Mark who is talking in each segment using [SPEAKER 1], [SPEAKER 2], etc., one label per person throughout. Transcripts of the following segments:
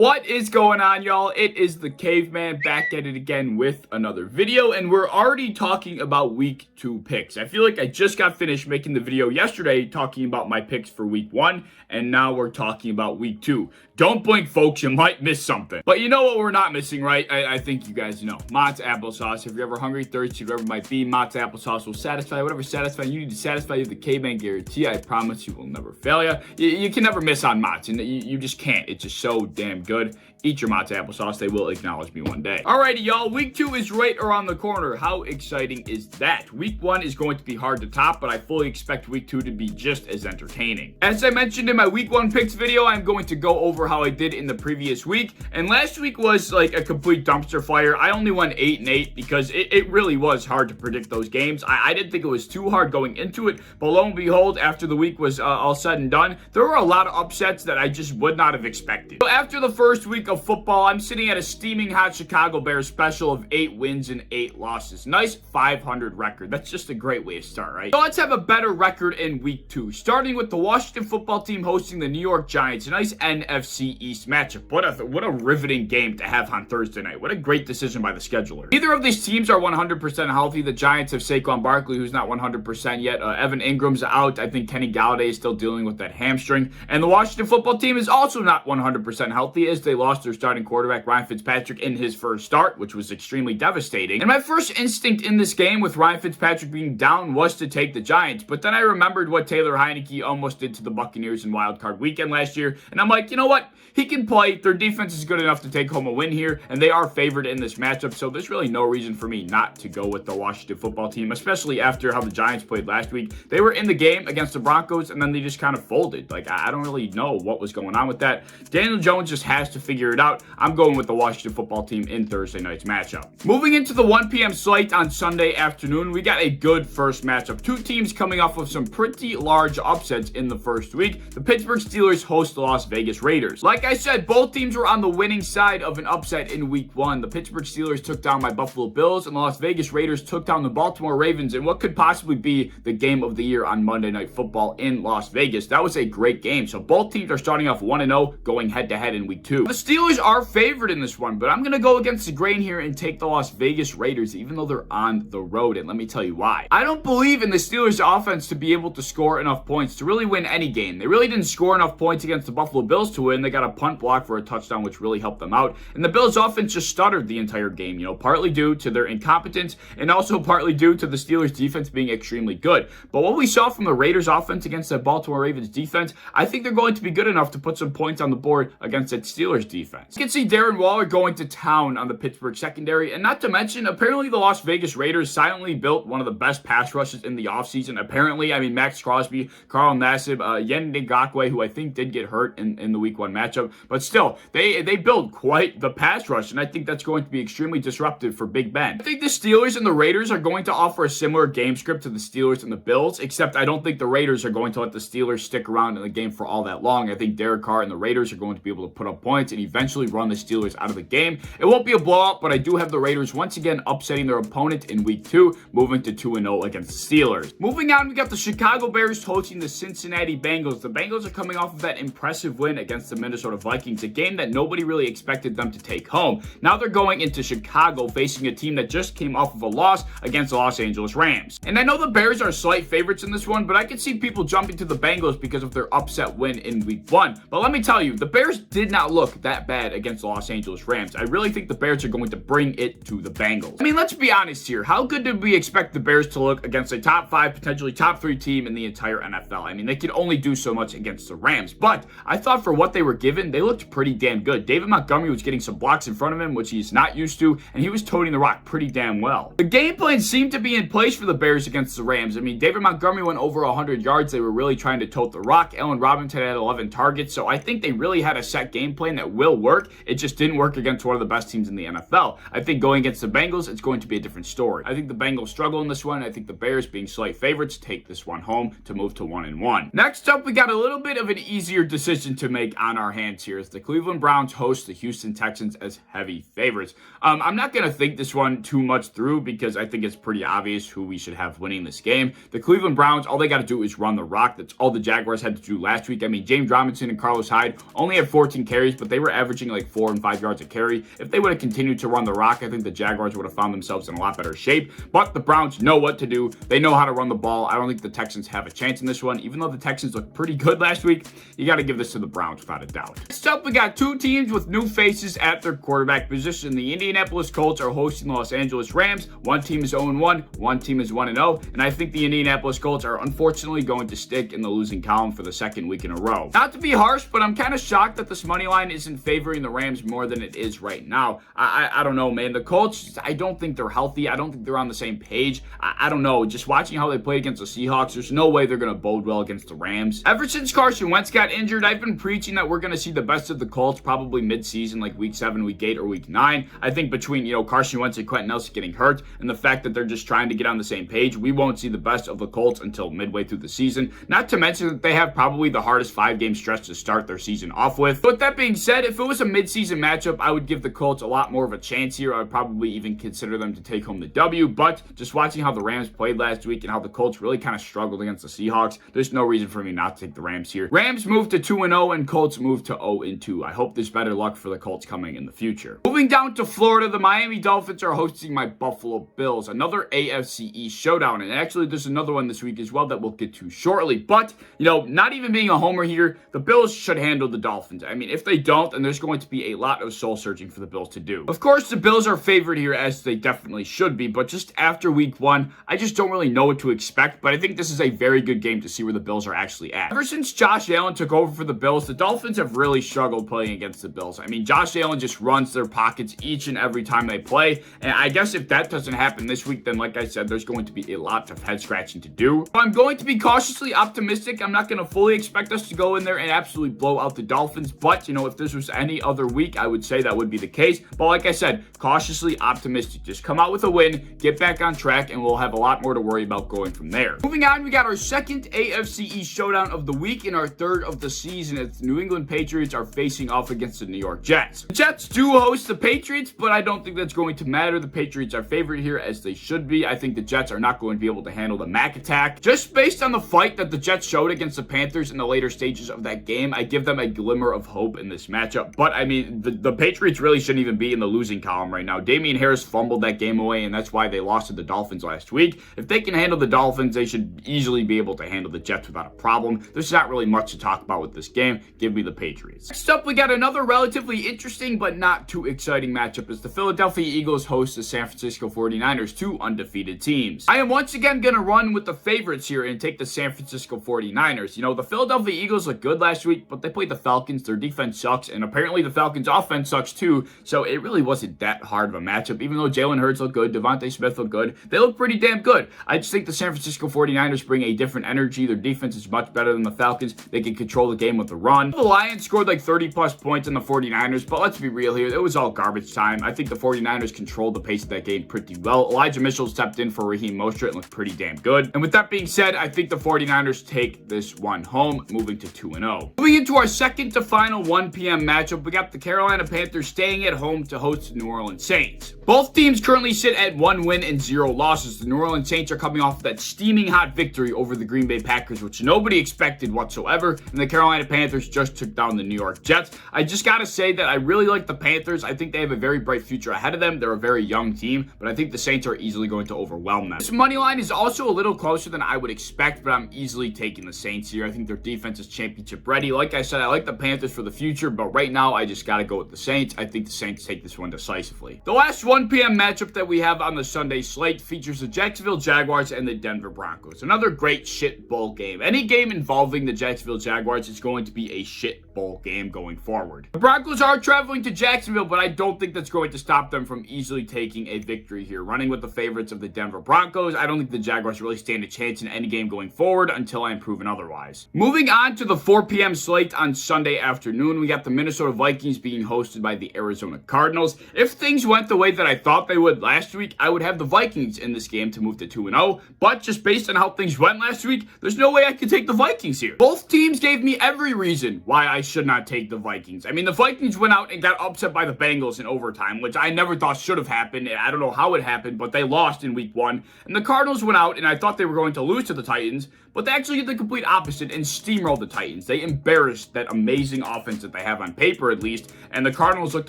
[SPEAKER 1] What is going on, y'all? It is the Caveman back at it again with another video, and we're already talking about week 2 picks. I feel like I just got finished making the video yesterday talking about my picks for week 1, and now we're talking about week 2. Don't blink, folks, you might miss something. But you know what we're not missing, right? I think you guys know. Mott's applesauce. If you're ever hungry, thirsty, whatever it might be, Mott's applesauce will satisfy whatever satisfying you need to satisfy you. The Caveman guarantee. I promise you will never fail you. You can never miss on Mott's, and you just can't. It's just so damn good. Eat your Mott's applesauce. They will acknowledge me one day. Alrighty, y'all. Week 2 is right around the corner. How exciting is that? Week 1 is going to be hard to top, but I fully expect week 2 to be just as entertaining. As I mentioned in my week 1 picks video, I'm going to go over how I did in the previous week. And last week was like a complete dumpster fire. I only won 8-8 because it really was hard to predict those games. I didn't think it was too hard going into it, but lo and behold, after the week was all said and done, there were a lot of upsets that I just would not have expected. So after the first week of football, I'm sitting at a steaming hot Chicago Bears special of 8 wins and 8 losses. Nice 500 record. That's just a great way to start, right? So let's have a better record in week 2, starting with the Washington football team hosting the New York Giants. A nice NFC East matchup. What a riveting game to have on Thursday night. What a great decision by the scheduler. Neither of these teams are 100% healthy. The Giants have Saquon Barkley, who's not 100% yet. Evan Ingram's out. I think Kenny Galladay is still dealing with that hamstring. And the Washington football team is also not 100% healthy, as they lost their starting quarterback Ryan Fitzpatrick in his first start, which was extremely devastating. And my first instinct in this game with Ryan Fitzpatrick being down was to take the Giants, but then I remembered what Taylor Heinicke almost did to the Buccaneers in Wild Card Weekend last year, and I'm like, you know what? He can play. Their defense is good enough to take home a win here, and they are favored in this matchup, so there's really no reason for me not to go with the Washington football team, especially after how the Giants played last week. They were in the game against the Broncos, and then they just kind of folded. Like, I don't really know what was going on with that. Daniel Jones just has to figure it out. I'm going with the Washington football team in Thursday night's matchup. Moving into the 1 p.m. slate on Sunday afternoon, we got a good first matchup. Two teams coming off of some pretty large upsets in the first week. The Pittsburgh Steelers host the Las Vegas Raiders. Like I said, both teams were on the winning side of an upset in week 1. The Pittsburgh Steelers took down my Buffalo Bills, and the Las Vegas Raiders took down the Baltimore Ravens in what could possibly be the game of the year on Monday Night Football in Las Vegas. That was a great game. So both teams are starting off 1-0, going head-to-head in week 2. The Steelers are favored in this one, but I'm going to go against the grain here and take the Las Vegas Raiders, even though they're on the road, and let me tell you why. I don't believe in the Steelers' offense to be able to score enough points to really win any game. They really didn't score enough points against the Buffalo Bills to win. They got a punt block for a touchdown, which really helped them out, and the Bills' offense just stuttered the entire game, partly due to their incompetence and also partly due to the Steelers' defense being extremely good. But what we saw from the Raiders' offense against the Baltimore Ravens defense, I think they're going to be good enough to put some points on the board against that Steelers defense. You can see Darren Waller going to town on the Pittsburgh secondary, and not to mention, apparently the Las Vegas Raiders silently built one of the best pass rushes in the offseason. Apparently, I mean, Max Crosby, Carl Nassib, Yen Ngakwe, who I think did get hurt in the week 1 matchup, but still, they built quite the pass rush, and I think that's going to be extremely disruptive for Big Ben. I think the Steelers and the Raiders are going to offer a similar game script to the Steelers and the Bills, except I don't think the Raiders are going to let the Steelers stick around in the game for all that long. I think Derek Carr and the Raiders are going to be able to put up points and eventually run the Steelers out of the game. It won't be a blowout, but I do have the Raiders once again upsetting their opponent in week 2, moving to 2-0 against the Steelers. Moving on, we got the Chicago Bears hosting the Cincinnati Bengals. The Bengals are coming off of that impressive win against the Minnesota Vikings, a game that nobody really expected them to take home. Now they're going into Chicago facing a team that just came off of a loss against the Los Angeles Rams. And I know the Bears are slight favorites in this one, but I can see people jumping to the Bengals because of their upset win in week 1. But let me tell you, the Bears did not look that bad against the Los Angeles Rams. I really think the Bears are going to bring it to the Bengals. I mean, let's be honest here. How good did we expect the Bears to look against a top 5, potentially top 3 team in the entire NFL? I mean, they could only do so much against the Rams, but I thought for what they were given, they looked pretty damn good. David Montgomery was getting some blocks in front of him, which he's not used to, and he was toting the rock pretty damn well. The game plan seemed to be in place for the Bears against the Rams. I mean, David Montgomery went over 100 yards. They were really trying to tote the rock. Allen Robinson had 11 targets, so I think they really had a set game plan that will work. It just didn't work against one of the best teams in the NFL. I think going against the Bengals, it's going to be a different story. I think the Bengals struggle in this one. I think the Bears, being slight favorites, take this one home to move to 1-1. Next up, we got a little bit of an easier decision to make on our hands here as the Cleveland Browns host the Houston Texans as heavy favorites. I'm not going to think this one too much through because I think it's pretty obvious who we should have winning this game. The Cleveland Browns, all they got to do is run the rock. That's all the Jaguars had to do last week. I mean, James Robinson and Carlos Hyde only had 14 carries carries, but they were averaging like 4 and 5 yards a carry. If they would have continued to run the rock, I think the Jaguars would have found themselves in a lot better shape. But the Browns know what to do. They know how to run the ball. I don't think the Texans have a chance in this one. Even though the Texans looked pretty good last week, you got to give this to the Browns without a doubt. Next up, we got two teams with new faces at their quarterback position. The Indianapolis Colts are hosting the Los Angeles Rams. One team is 0-1, one team is 1-0, and I think the Indianapolis Colts are unfortunately going to stick in the losing column for the second week in a row. Not to be harsh, but I'm kind of shocked that this money line isn't favoring the Rams more than it is right now. I don't know, man. The Colts, I don't think they're healthy. I don't think they're on the same page. I don't know. Just watching how they played against the Seahawks, there's no way they're going to bode well against the Rams. Ever since Carson Wentz got injured, I've been preaching that we're going to see the best of the Colts probably mid-season, like week 7, week 8, or week 9. I think between, Carson Wentz and Quentin Nelson getting hurt and the fact that they're just trying to get on the same page, we won't see the best of the Colts until midway through the season. Not to mention that they have probably the hardest 5-game stretch to start their season off with. But that being said, if it was a mid-season matchup, I would give the Colts a lot more of a chance here. I would probably even consider them to take home the W. But just watching how the Rams played last week and how the Colts really kind of struggled against the Seahawks, there's no reason for me not to take the Rams here. Rams moved to 2-0 and Colts moved to 0-2. I hope there's better luck for the Colts coming in the future. Moving down to Florida, the Miami Dolphins are hosting my Buffalo Bills. Another AFC East showdown. And actually, there's another one this week as well that we'll get to shortly. But, not even being a homer here, the Bills should handle the Dolphins. I mean, if they don't, then there's going to be a lot of soul searching for the Bills to do. Of course, the Bills are favored here, as they definitely should be. But just after week 1, I just don't really know what to expect. But I think this is a very good game to see where the Bills are actually at. Ever since Josh Allen took over for the Bills, the Dolphins have really struggled playing against the Bills. I mean, Josh Allen just runs their pockets each and every time they play. And I guess if that doesn't happen this week, then like I said, there's going to be a lot of head scratching to do. I'm going to be cautiously optimistic. I'm not going to fully expect us to go in there and absolutely blow out the Dolphins. But, if this was any other week, I would say that would be the case. But like I said, cautiously optimistic. Just come out with a win, get back on track, and we'll have a lot more to worry about going from there. Moving on, we got our second AFC East showdown of the week and our third of the season as the New England Patriots are facing off against the New York Jets. The Jets do host the Patriots, but I don't think that's going to matter. The Patriots are favored here as they should be. I think the Jets are not going to be able to handle the Mac attack. Just based on the fight that the Jets showed against the Panthers in the later stages of that game, I give them a glimmer of hope in this matchup. But I mean, the Patriots really shouldn't even be in the losing column right now. Damian Harris fumbled that game away, and that's why they lost to the Dolphins last week. If they can handle the Dolphins, they should easily be able to handle the Jets without a problem. There's not really much to talk about with this game. Give me the Patriots. Next up, we got another relatively interesting but not too exciting matchup as the Philadelphia Eagles host the San Francisco 49ers, two undefeated teams. I am once again going to run with the favorites here and take the San Francisco 49ers. The Philadelphia Eagles looked good last week, but they played the Falcons. Their defense sucks, and apparently the Falcons' offense sucks too, so it really wasn't that hard of a matchup. Even though Jalen Hurts looked good, Devontae Smith looked good, they look pretty damn good. I just think the San Francisco 49ers bring a different energy. Their defense is much better than the Falcons. They can control the game with the run. The Lions scored like 30-plus points on the 49ers, but let's be real here. It was all garbage time. I think the 49ers controlled the pace of that game pretty well. Elijah Mitchell stepped in for Raheem Mostert and looked pretty damn good. And with that being said, I think the 49ers take this one home, moving to 2-0. Moving into our second to final 1 p.m. matchup, we got the Carolina Panthers staying at home to host the New Orleans Saints. Both teams currently sit at 1 win and 0 losses. The New Orleans Saints are coming off of that steaming hot victory over the Green Bay Packers, which nobody expected whatsoever, and the Carolina Panthers just took down the New York Jets. I just gotta say that I really like the Panthers. I think they have a very bright future ahead of them. They're a very young team, but I think the Saints are easily going to overwhelm them. This money line is also a little closer than I would expect, but I'm easily taking the Saints here. I think their defense is championship ready. Like I said, I like the Panthers for the future, but right now I just gotta go with the Saints. I think the Saints take this one decisively. The last 1 p.m. matchup that we have on the Sunday slate features the Jacksonville Jaguars and the Denver Broncos. Another great shit bowl game. Any game involving the Jacksonville Jaguars is going to be a shit bowl game going forward. The Broncos are traveling to Jacksonville, but I don't think that's going to stop them from easily taking a victory here. Running with the favorites of the Denver Broncos, I don't think the Jaguars really stand a chance in any game going forward until I am proven otherwise. Moving on to the 4 p.m. slate on Sunday afternoon, we got the Minnesota Vikings being hosted by the Arizona Cardinals. If things went the way that I thought they would last week, I would have the Vikings in this game to move to 2-0, but just based on how things went last week, there's no way I could take the Vikings here. Both teams gave me every reason why I should not take the Vikings. I mean, the Vikings went out and got upset by the Bengals in overtime, which I never thought should have happened, and I don't know how it happened, but they lost in week 1. And the Cardinals went out, and I thought they were going to lose to the Titans, but they actually did the complete opposite and steamrolled the Titans. They embarrassed that amazing offense that they have on paper at least, and the Cardinals looked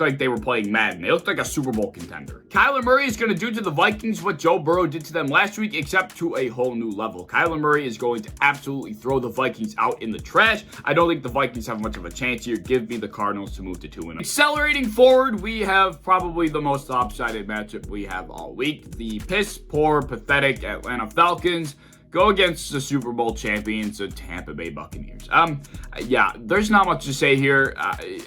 [SPEAKER 1] like they were playing Madden. They looked like a Super Bowl contender. Kyler Murray is going to do to the Vikings what Joe Burrow did to them last week, except to a whole new level. Kyler Murray is going to absolutely throw the Vikings out in the trash. I don't think the Vikings have much of a chance here. Give me the Cardinals to move to 2-0. Accelerating forward, we have probably the most lopsided matchup we have all week. The piss poor, pathetic Atlanta Falcons go against the Super Bowl champions, the Tampa Bay Buccaneers. Yeah, there's not much to say here.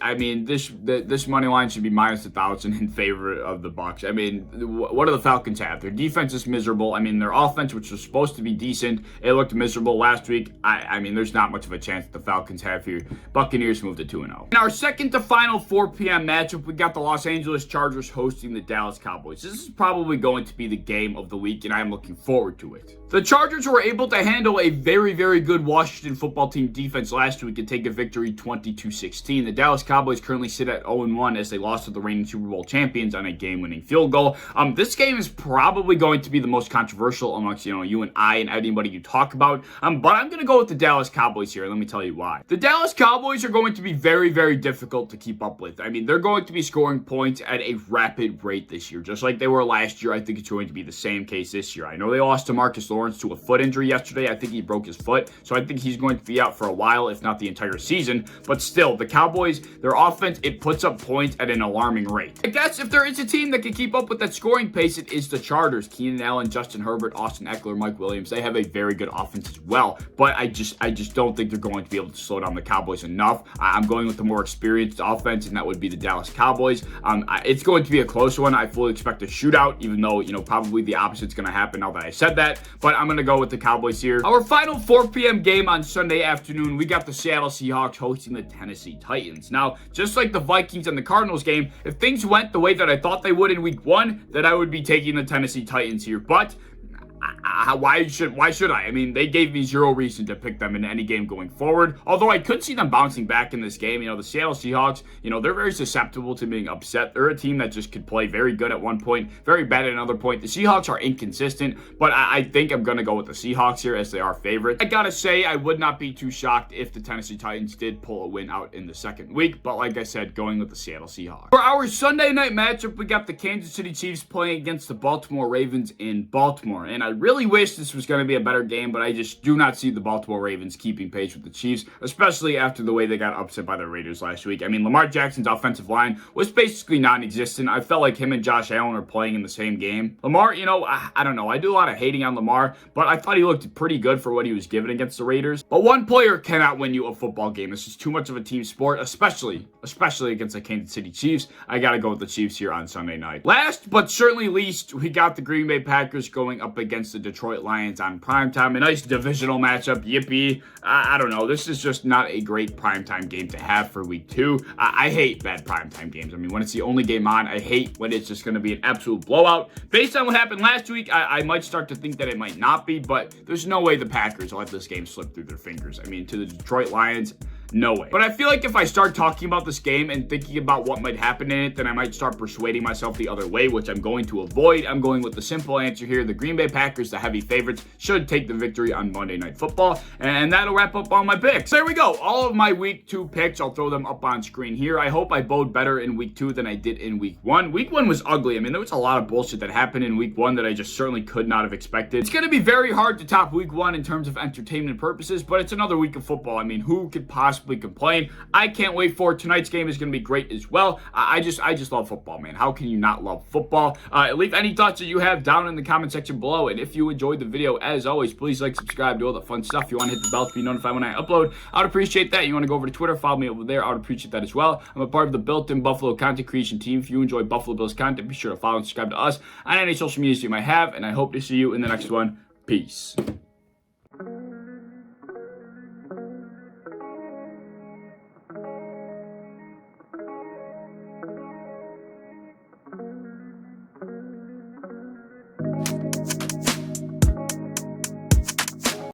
[SPEAKER 1] I mean, this money line should be minus 1,000 in favor of the Bucs. I mean, what do the Falcons have? Their defense is miserable. I mean, their offense, which was supposed to be decent, it looked miserable last week. I mean, there's not much of a chance that the Falcons have here. Buccaneers move to 2-0. In our second to final 4 p.m. matchup, we got the Los Angeles Chargers hosting the Dallas Cowboys. This is probably going to be the game of the week, and I am looking forward to it. The Chargers were able to handle a very, very good Washington football team defense last week and take a victory 20-16. The Dallas Cowboys currently sit at 0-1 as they lost to the reigning Super Bowl champions on a game-winning field goal. This game is probably going to be the most controversial amongst, you and I and anybody you talk about. But I'm going to go with the Dallas Cowboys here. Let me tell you why. The Dallas Cowboys are going to be very, very difficult to keep up with. I mean, they're going to be scoring points at a rapid rate this year, just like they were last year. I think it's going to be the same case this year. I know they lost to Marcus Lawrence to a foot injury yesterday. I think he broke his foot, so I think he's going to be out for a while, if not the entire season. But still, the Cowboys, their offense, it puts up points at an alarming rate. I guess if there is a team that can keep up with that scoring pace, it is the Chargers. Keenan Allen, Justin Herbert, Austin Eckler, Mike Williams, they have a very good offense as well. But I just don't think they're going to be able to slow down the Cowboys enough. I'm going with the more experienced offense, and that would be the Dallas Cowboys. It's going to be a close one. I fully expect a shootout, even though, probably the opposite's going to happen now that I said that. But I'm going to go with the Cowboys here. Our final 4 p.m. game on Sunday afternoon, we got the Seattle Seahawks hosting the Tennessee Titans. Now, just like the Vikings and the Cardinals game, if things went the way that I thought they would in week 1, then I would be taking the Tennessee Titans here. But why should I? I mean, they gave me zero reason to pick them in any game going forward. Although I could see them bouncing back in this game. The Seattle Seahawks, they're very susceptible to being upset. They're a team that just could play very good at one point, very bad at another point. The Seahawks are inconsistent, but I think I'm going to go with the Seahawks here as they are favorites. I gotta say, I would not be too shocked if the Tennessee Titans did pull a win out in the second week, but like I said, going with the Seattle Seahawks. For our Sunday night matchup, we got the Kansas City Chiefs playing against the Baltimore Ravens in Baltimore, and I really wish this was going to be a better game, but I just do not see the Baltimore Ravens keeping pace with the Chiefs, especially after the way they got upset by the Raiders last week. I mean, Lamar Jackson's offensive line was basically non-existent. I felt like him and Josh Allen are playing in the same game. Lamar, I don't know. I do a lot of hating on Lamar, but I thought he looked pretty good for what he was given against the Raiders. But one player cannot win you a football game. It's just too much of a team sport, especially against the Kansas City Chiefs. I got to go with the Chiefs here on Sunday night. Last but certainly least, we got the Green Bay Packers going up against the Detroit Lions on primetime. A nice divisional matchup. Yippee. I don't know. This is just not a great primetime game to have for week 2. I hate bad primetime games. I mean, when it's the only game on, I hate when it's just going to be an absolute blowout. Based on what happened last week, I might start to think that it might not be, but there's no way the Packers will let this game slip through their fingers. I mean, to the Detroit Lions, no way. But I feel like if I start talking about this game and thinking about what might happen in it, then I might start persuading myself the other way, which I'm going to avoid. I'm going with the simple answer here. The Green Bay Packers, the heavy favorites, should take the victory on Monday Night Football. And that'll wrap up all my picks. There we go. All of my week 2 picks. I'll throw them up on screen here. I hope I bowed better in week 2 than I did in week 1. Week 1 was ugly. I mean, there was a lot of bullshit that happened in week 1 that I just certainly could not have expected. It's going to be very hard to top week 1 in terms of entertainment purposes, but it's another week of football. I mean, who could possibly complain? I can't wait for it. Tonight's game is going to be great as well. I just love football, man. How can you not love football? Leave any thoughts that you have down in the comment section below. And if you enjoyed the video, as always, please like, subscribe, do all the fun stuff. You want to hit the bell to be notified when I upload. I would appreciate that. You want to go over to Twitter, follow me over there. I would appreciate that as well. I'm a part of the Built-In Buffalo content creation team. If you enjoy Buffalo Bills content, be sure to follow and subscribe to us on any social medias you might have. And I hope to see you in the next one. Peace.